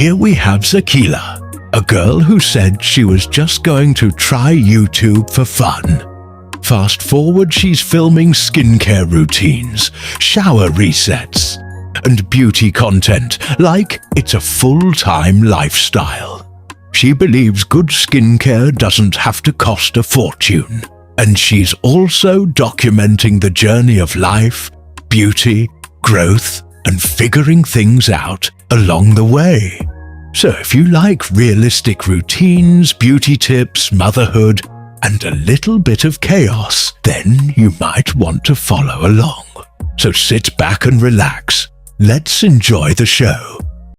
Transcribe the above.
here we have Zakilah, a girl who said she was just going to try YouTube for fun. Fast forward, she's filming skincare routines, shower resets, and beauty content like it's a full-time lifestyle. She believes good skincare doesn't have to cost a fortune, and she's also documenting the journey of life, beauty, growth, and figuring things out along the way. So if you like realistic routines, beauty tips, motherhood, and a little bit of chaos, then you might want to follow along. So sit back and relax. Let's enjoy the show.